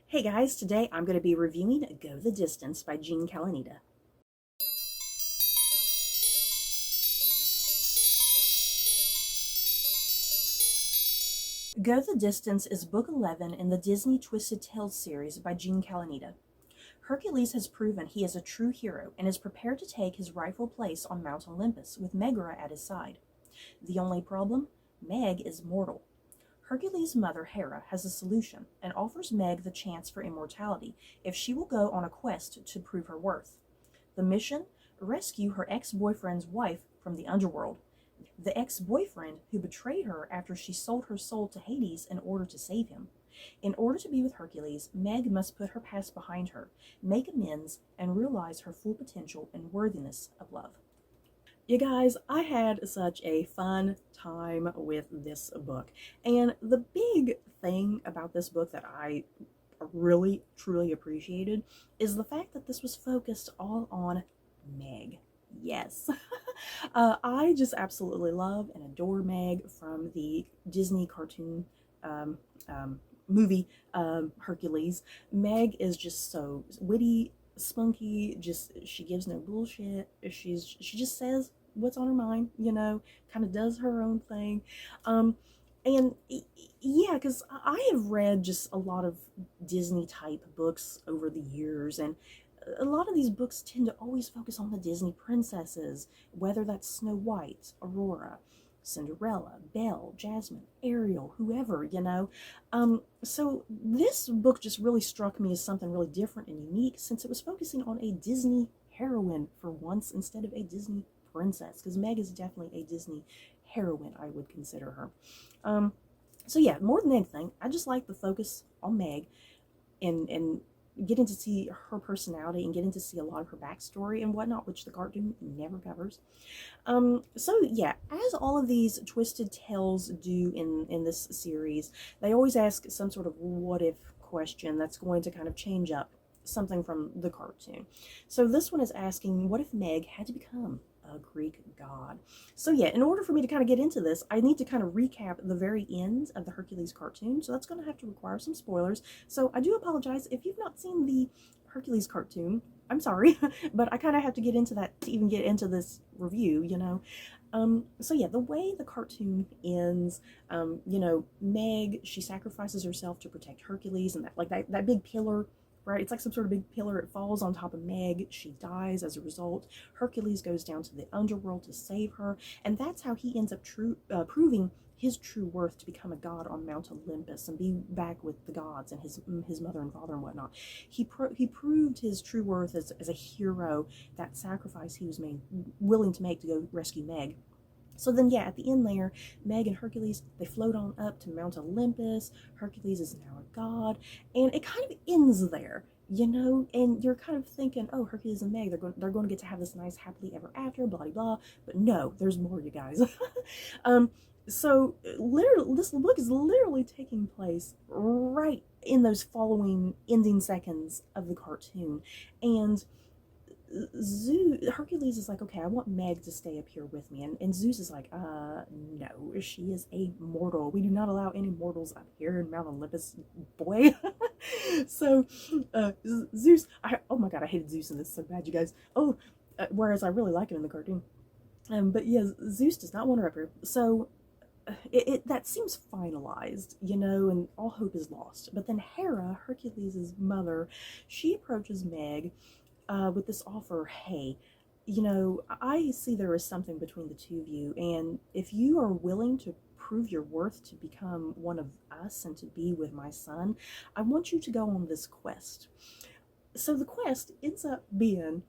Hey guys, today I'm going to be reviewing Go the Distance by Calonita. Go the Distance is book 11 in the Disney Twisted Tales series by Calonita. Hercules has proven he is a true hero and is prepared to take his rightful place on Mount Olympus with Megara at his side. The only problem? Meg is mortal. Hercules' mother, Hera, has a solution and offers Meg the chance for immortality if she will go on a quest to prove her worth. The mission? Rescue her ex-boyfriend's wife from the underworld. The ex-boyfriend who betrayed her after she sold her soul to Hades in order to save him. In order to be with Hercules, Meg must put her past behind her, make amends, and realize her full potential and worthiness of love. You guys, I had such a fun time with this book. And the big thing about this book that I really, truly appreciated is the fact that this was focused all on Meg. Yes. I just absolutely love and adore Meg from the Disney cartoon um, movie Hercules. Meg is just so witty, spunky, just she gives no bullshit. She just says what's on her mind, kind of does her own thing. And yeah, because I have read just a lot of Disney type books over the years, and a lot of these books tend to always focus on the Disney princesses, whether that's Snow White, Aurora, Cinderella, Belle, Jasmine, Ariel, whoever. So this book just really struck me as something really different and unique since it was focusing on a Disney heroine for once instead of a Disney princess, because Meg is definitely a Disney heroine, I would consider her. So yeah, more than anything, I just like the focus on Meg and getting to see her personality and getting to see a lot of her backstory and whatnot, which the cartoon never covers. So yeah, as all of these Twisted Tales do in this series, they always ask some sort of what if question that's going to kind of change up something from the cartoon. So this one is asking, what if Meg had to become a Greek god? So yeah, in order for me to kind of get into this, I need to kind of recap the very end of the Hercules cartoon, so that's going to have to require some spoilers. So I do apologize if you've not seen the Hercules cartoon. I'm sorry, but I kind of have to get into that to even get into this review. So yeah, the way the cartoon ends, Meg, she sacrifices herself to protect Hercules, and that big pillar, right? It's like some sort of big pillar. It falls on top of Meg. She dies as a result. Hercules goes down to the underworld to save her, and that's how he ends up proving his true worth to become a god on Mount Olympus and be back with the gods and his mother and father and whatnot. He proved his true worth as a hero, that sacrifice he was willing to make to go rescue Meg. So then, yeah, at the end there, Meg and Hercules, they float on up to Mount Olympus. Hercules is now a god, and it kind of ends there, and you're kind of thinking, oh, Hercules and Meg, they're going to get to have this nice happily ever after, blah, blah, blah. But no, there's more, you guys. So literally, this book is literally taking place right in those following ending seconds of the cartoon. And Hercules is like, okay, I want Meg to stay up here with me. And Zeus is like, no, she is a mortal. We do not allow any mortals up here in Mount Olympus, boy. So, Zeus, oh my god, I hated Zeus in this so bad, you guys. Oh, whereas I really like him in the cartoon. But yeah, Zeus does not want her up here. So, that seems finalized, and all hope is lost. But then Hera, Hercules' mother, she approaches Meg with this offer. Hey, I see there is something between the two of you, and if you are willing to prove your worth to become one of us and to be with my son, I want you to go on this quest. So the quest ends up being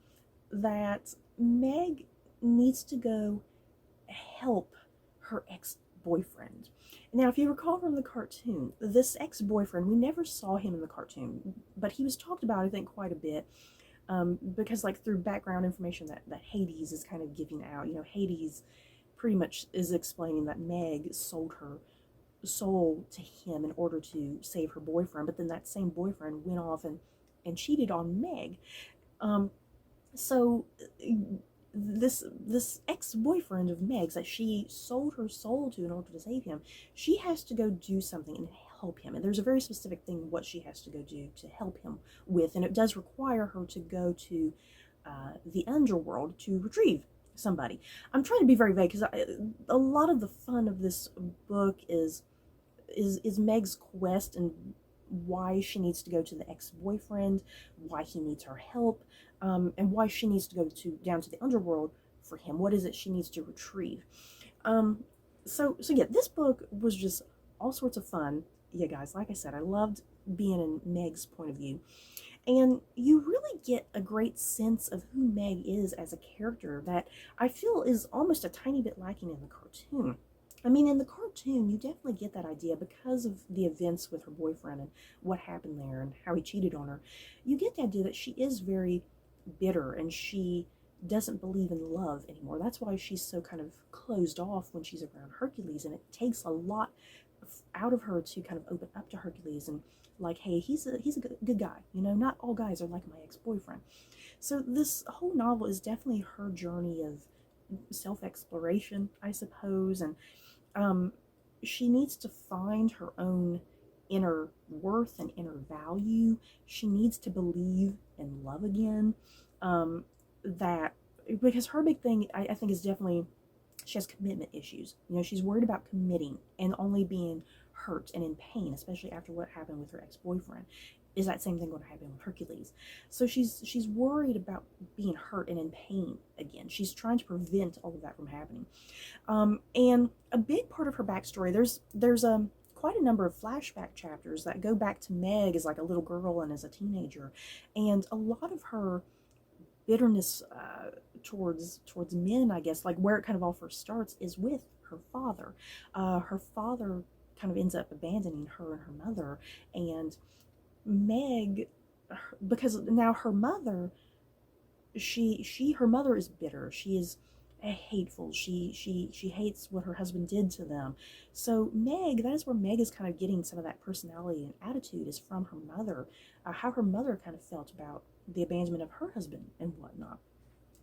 that Meg needs to go help her ex-boyfriend. Now, if you recall from the cartoon, this ex-boyfriend, we never saw him in the cartoon, but he was talked about, I think, quite a bit. Because through background information that Hades is kind of giving out, Hades pretty much is explaining that Meg sold her soul to him in order to save her boyfriend, but then that same boyfriend went off and cheated on Meg. So this ex-boyfriend of Meg's that she sold her soul to in order to save him, she has to go do something and help him. And there's a very specific thing what she has to go do to help him with, and it does require her to go to the underworld to retrieve somebody. I'm trying to be very vague because a lot of the fun of this book is Meg's quest and why she needs to go to the ex-boyfriend, why he needs her help, and why she needs to go down to the underworld for him. What is it she needs to retrieve? So yeah, this book was just all sorts of fun. Yeah, guys, like I said, I loved being in Meg's point of view. And you really get a great sense of who Meg is as a character that I feel is almost a tiny bit lacking in the cartoon. I mean, in the cartoon, you definitely get that idea because of the events with her boyfriend and what happened there and how he cheated on her. You get the idea that she is very bitter and she doesn't believe in love anymore. That's why she's so kind of closed off when she's around Hercules, and it takes a lot out of her to kind of open up to Hercules and like, hey, he's a good guy, you know, not all guys are like my ex-boyfriend. So this whole novel is definitely her journey of self-exploration, I suppose, and she needs to find her own inner worth and inner value. She needs to believe in love again. That because her big thing, I think, is definitely she has commitment issues. You know, she's worried about committing and only being hurt and in pain, especially after what happened with her ex-boyfriend. Is that same thing going to happen with Hercules? So she's worried about being hurt and in pain again. She's trying to prevent all of that from happening. And a big part of her backstory, there's quite a number of flashback chapters that go back to Meg as like a little girl and as a teenager, and a lot of her bitterness towards men, I guess, like where it kind of all first starts is with her father. Her father kind of ends up abandoning her and her mother, and Meg, because now her mother, her mother is bitter. She is hateful. She hates what her husband did to them. So Meg, that is where Meg is kind of getting some of that personality and attitude, is from her mother, how her mother kind of felt about the abandonment of her husband and whatnot.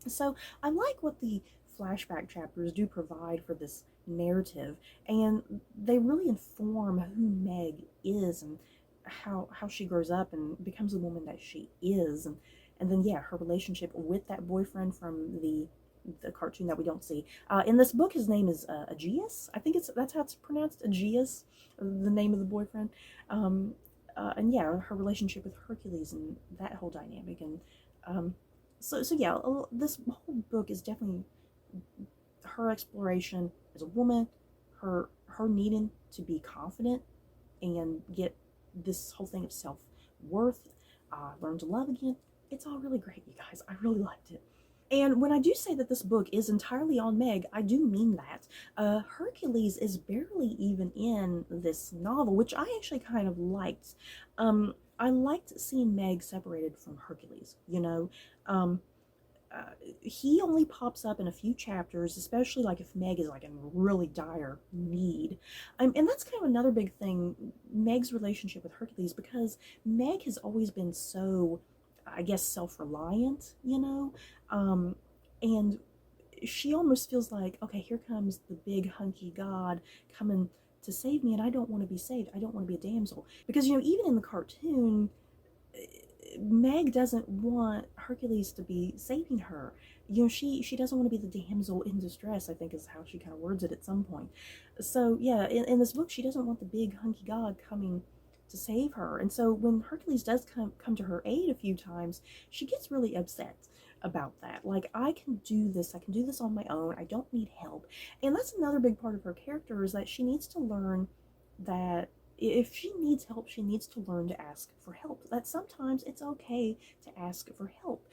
So I like what the flashback chapters do provide for this narrative, and they really inform who Meg is and how she grows up and becomes the woman that she is, and then yeah, her relationship with that boyfriend from the cartoon that we don't see. In this book, his name is Aegeus. I think that's how it's pronounced, Aegeus, the name of the boyfriend. And yeah, her relationship with Hercules and that whole dynamic. And so yeah, this whole book is definitely her exploration as a woman, her needing to be confident and get this whole thing of self-worth, learn to love again. It's all really great, you guys. I really liked it. And when I do say that this book is entirely on Meg, I do mean that. Hercules is barely even in this novel, which I actually kind of liked. I liked seeing Meg separated from Hercules, you know. He only pops up in a few chapters, especially like if Meg is like in really dire need. And that's kind of another big thing, Meg's relationship with Hercules, because Meg has always been so, I guess, self-reliant, you know, and she almost feels like, okay, here comes the big hunky god coming to save me, and I don't want to be saved. I don't want to be a damsel. Because, you know, even in the cartoon, Meg doesn't want Hercules to be saving her. You know, she doesn't want to be the damsel in distress, I think is how she kind of words it at some point. So, yeah, in this book, she doesn't want the big hunky god coming to save her. And so when Hercules does come to her aid a few times, she gets really upset about that. Like, I can do this on my own. I don't need help. And that's another big part of her character, is that she needs to learn that if she needs help, she needs to learn to ask for help. That sometimes it's okay to ask for help.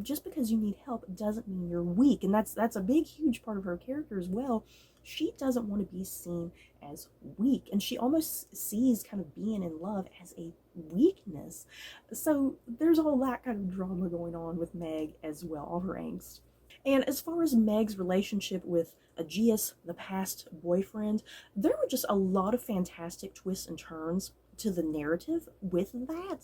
Just because you need help doesn't mean you're weak, and that's a big, huge part of her character as well. She doesn't want to be seen as weak, and she almost sees kind of being in love as a weakness. So there's all that kind of drama going on with Meg as well, all her angst. And as far as Meg's relationship with Aegeus, the past boyfriend, there were just a lot of fantastic twists and turns to the narrative with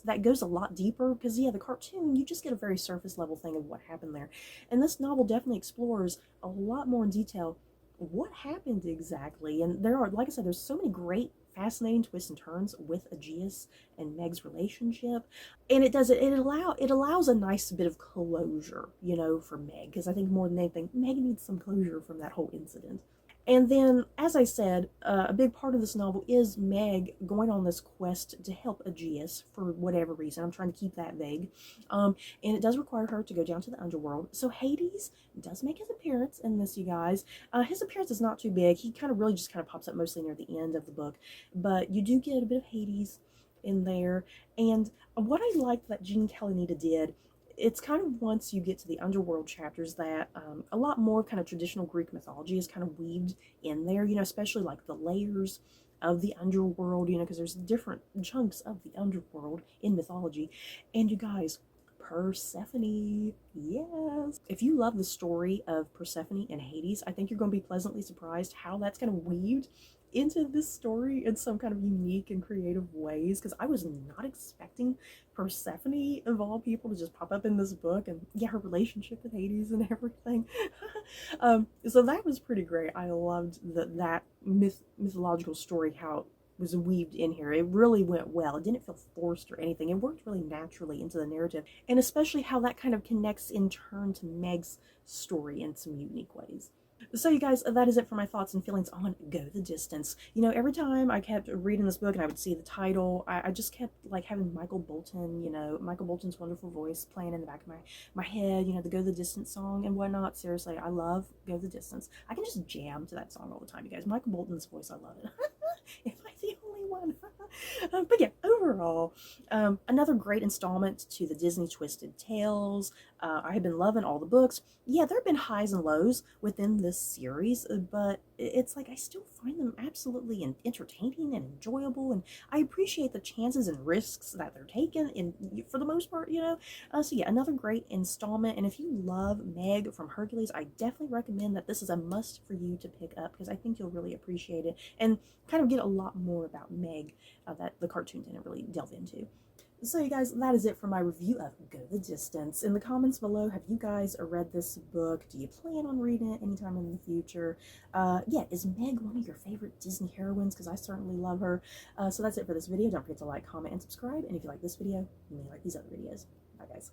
that goes a lot deeper, because yeah, the cartoon, you just get a very surface level thing of what happened there, and this novel definitely explores a lot more in detail what happened exactly. And there are, like I said, there's so many great fascinating twists and turns with Aegeus and Meg's relationship. And it allows a nice bit of closure, you know, for Meg, because I think more than anything, Meg needs some closure from that whole incident. And then, as I said, a big part of this novel is Meg going on this quest to help Aegeus for whatever reason. I'm trying to keep that vague. And it does require her to go down to the underworld. So Hades does make his appearance in this, you guys. His appearance is not too big. He really just kind of pops up mostly near the end of the book. But you do get a bit of Hades in there. And what I liked that Jean Calonita did, it's kind of once you get to the underworld chapters that a lot more kind of traditional Greek mythology is kind of weaved in there, you know, especially like the layers of the underworld, you know, because there's different chunks of the underworld in mythology. And you guys, Persephone, yes. If you love the story of Persephone and Hades, I think you're going to be pleasantly surprised how that's kind of weaved into this story in some kind of unique and creative ways, because I was not expecting Persephone, of all people, to just pop up in this book, and yeah, her relationship with Hades and everything. So that was pretty great. I loved that mythological story, how it was weaved in here. It really went well. It didn't feel forced or anything. It worked really naturally into the narrative, and especially how that kind of connects in turn to Meg's story in some unique ways. So you guys, that is it for my thoughts and feelings on Go the Distance. You know, every time I kept reading this book and I would see the title, I just kept like having Michael Bolton, you know, Michael Bolton's wonderful voice playing in the back of my head, you know, the Go the Distance song and whatnot. Seriously, I love Go the Distance. I can just jam to that song all the time, you guys. Michael Bolton's voice, I love it. Am I the only one? But yeah, overall, another great installment to the Disney Twisted Tales. I have been loving all the books. Yeah, there have been highs and lows within this series, but it's like I still find them absolutely entertaining and enjoyable, and I appreciate the chances and risks that they're taking, and for the most part, you know. So yeah, another great installment, and if you love Meg from Hercules, I definitely recommend that this is a must for you to pick up, because I think you'll really appreciate it and kind of get a lot more about Meg that the cartoon didn't really delve into. So you guys, that is it for my review of Go the Distance. In the comments below, have you guys read this book? Do you plan on reading it anytime in the future? Yeah, is Meg one of your favorite Disney heroines? Because I certainly love her. So that's it for this video. Don't forget to like, comment, and subscribe. And if you like this video, you may like these other videos. Bye, guys.